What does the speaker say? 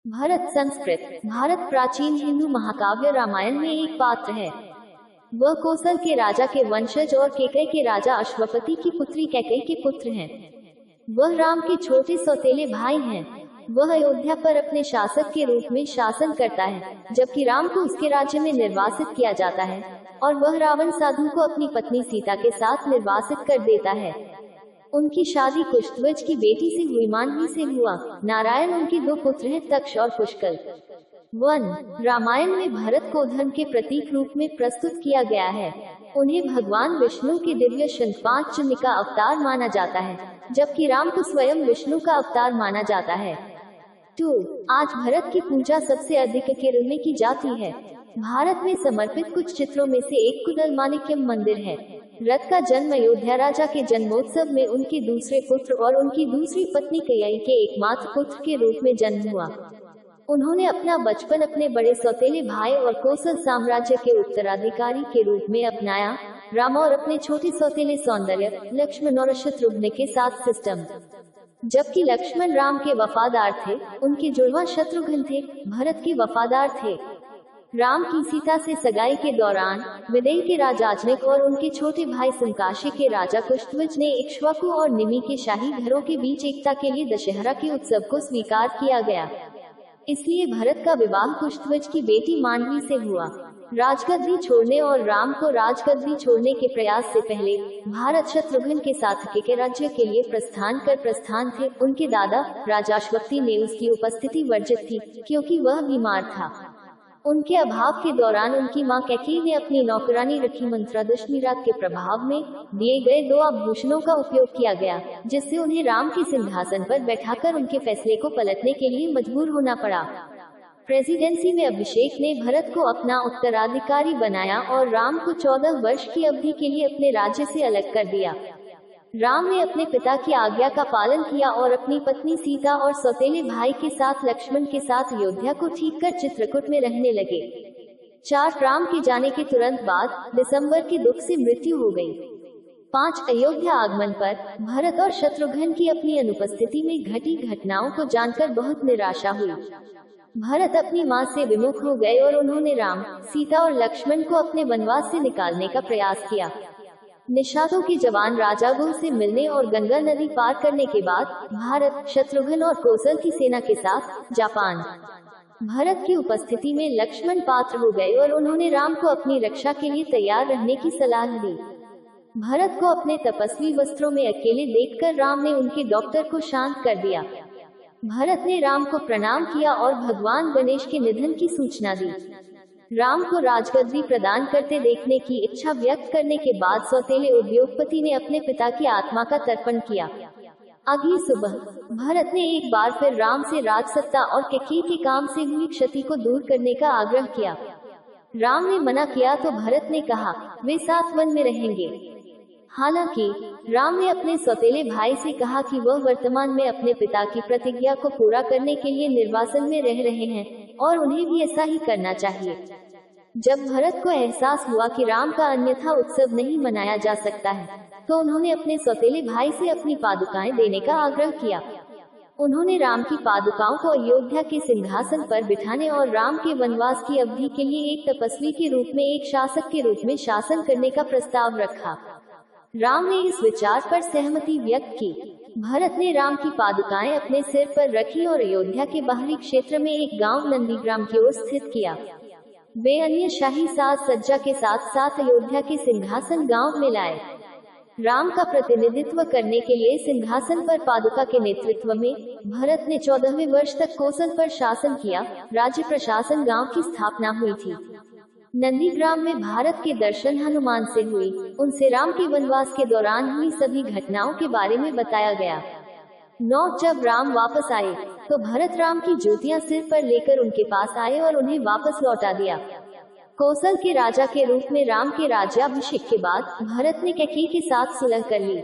भरत संस्कृत भारत प्राचीन हिंदू महाकाव्य रामायण में एक पात्र है। वह कौशल के राजा के वंशज और कैकेयी के राजा अश्वपति की पुत्री कैकेयी के पुत्र हैं। वह राम के छोटे सौतेले भाई हैं। वह अयोध्या पर अपने शासक के रूप में शासन करता है, जबकि राम को उसके राज्य में निर्वासित किया जाता है और वह रावण साधु को अपनी पत्नी सीता के साथ निर्वासित कर देता है। उनकी शादी कुशध्वज की बेटी से हुई, मानवी से हुआ। नारायण उनके दो पुत्र हैं, तक्ष और पुष्कल। 1. रामायण में भरत को धर्म के प्रतीक रूप में प्रस्तुत किया गया है। उन्हें भगवान विष्णु के दिव्य शंखपाणि का अवतार माना जाता है, जबकि राम को स्वयं विष्णु का अवतार माना जाता है। 2. आज भरत की पूजा सबसे अधिक केरल में की जाती है। भारत में समर्पित कुछ चित्रों में से एक कुडलमाणिक्यम मंदिर है। रथ का जन्म अयोध्या राजा के जन्मोत्सव में उनके दूसरे पुत्र और उनकी दूसरी पत्नी कैकेयी के एकमात्र पुत्र के रूप में जन्म हुआ। उन्होंने अपना बचपन अपने बड़े सौतेले भाई और कौशल साम्राज्य के उत्तराधिकारी के रूप में अपनाया, राम और अपने छोटे सौतेले सौंदर्य लक्ष्मण और शत्रुघ्न के साथ सिस्टम। जबकि लक्ष्मण राम के वफादार थे, उनके जुड़वा शत्रुघ्न थे, भरत के वफादार थे। राम की सीता से सगाई के दौरान विदेह के राजा अजनक और उनके छोटे भाई संकाशी के राजा कुशध्वज ने इक्ष्वाकु और निमि के शाही घरों के बीच एकता के लिए दशहरा के उत्सव को स्वीकार किया गया। इसलिए भरत का विवाह कुशध्वज की बेटी मांडवी से हुआ। राजगद्दी छोड़ने और राम को राजगद्दी छोड़ने के प्रयास से पहले भारत शत्रुघ्न के साथ कैकेयी राज्य के लिए प्रस्थान थे। उनके दादा राजा अश्वपति ने उसकी उपस्थिति वर्जित थी, क्योंकि वह बीमार था। उनके अभाव के दौरान उनकी मां कैकेयी ने अपनी नौकरानी रखी मंत्रादशमी राग के प्रभाव में दिए गए 2 आभूषणों का उपयोग किया गया, जिससे उन्हें राम के सिंहासन पर बैठाकर उनके फैसले को पलटने के लिए मजबूर होना पड़ा। प्रेसिडेंसी में अभिषेक ने भरत को अपना उत्तराधिकारी बनाया और राम को 14 वर्ष की अवधि के लिए अपने राज्य से अलग कर दिया। राम ने अपने पिता की आज्ञा का पालन किया और अपनी पत्नी सीता और सौतेले भाई के साथ लक्ष्मण के साथ अयोध्या को ठीक कर चित्रकूट में रहने लगे। 4. राम के जाने के तुरंत बाद दिसंबर के दुख से मृत्यु हो गई। 5. अयोध्या आगमन पर भरत और शत्रुघ्न की अपनी अनुपस्थिति में घटी घटनाओं को जानकर बहुत निराशा हुई। भरत अपनी मां से विमुख हो गए और उन्होंने राम, सीता और लक्ष्मण को अपने वनवास से निकालने का प्रयास किया। निषादों के जवान राजागुरु से मिलने और गंगा नदी पार करने के बाद भारत, शत्रुघ्न और कौशल की सेना के साथ जापान। भरत की उपस्थिति में लक्ष्मण पात्र हो गए और उन्होंने राम को अपनी रक्षा के लिए तैयार रहने की सलाह दी। भरत को अपने तपस्वी वस्त्रों में अकेले देखकर राम ने उनके डॉक्टर को शांत कर दिया। भरत ने राम को प्रणाम किया और भगवान गणेश के निधन की सूचना दी। राम को राजगद्दी प्रदान करते देखने की इच्छा व्यक्त करने के बाद सौतेले उद्योगपति ने अपने पिता की आत्मा का तर्पण किया। अगली सुबह भरत ने एक बार फिर राम से राजसत्ता और कैकेयी के काम से हुई क्षति को दूर करने का आग्रह किया। राम ने मना किया तो भरत ने कहा वे साथ वन में रहेंगे। हालांकि राम ने अपने सौतेले भाई से कहा कि वह वर्तमान में अपने पिता की प्रतिज्ञा को पूरा करने के लिए निर्वासन में रह रहे हैं और उन्हें भी ऐसा ही करना चाहिए। जब भरत को एहसास हुआ कि राम का अन्यथा उत्सव नहीं मनाया जा सकता है, तो उन्होंने अपने सौतेले भाई से अपनी पादुकाएं देने का आग्रह किया। उन्होंने राम की पादुकाओं को अयोध्या के सिंहासन पर बिठाने और राम के वनवास की अवधि के लिए एक तपस्वी के रूप में, एक शासक के रूप में शासन करने का प्रस्ताव रखा। राम ने इस विचार पर सहमति व्यक्त की। भरत ने राम की पादुकाएं अपने सिर पर रखी और अयोध्या के बाहरी क्षेत्र में एक गांव नंदीग्राम की ओर स्थित किया। वे अन्य शाही साज सज्जा के साथ साथ अयोध्या के सिंहासन गांव में लाए। राम का प्रतिनिधित्व करने के लिए सिंहासन पर पादुका के नेतृत्व में भरत ने 14वें वर्ष तक कौशल पर शासन किया। राज्य प्रशासन गांव की स्थापना हुई थी। नंदीग्राम में भारत के दर्शन हनुमान से हुई। उनसे राम के वनवास के दौरान हुई सभी घटनाओं के बारे में बताया गया। 9. जब राम वापस आए तो भरत राम की ज्योतियां सिर पर लेकर उनके पास आए और उन्हें वापस लौटा दिया। कौशल के राजा के रूप में राम के राज्याभिषेक के बाद भरत ने कैकेयी के साथ सुलह कर ली।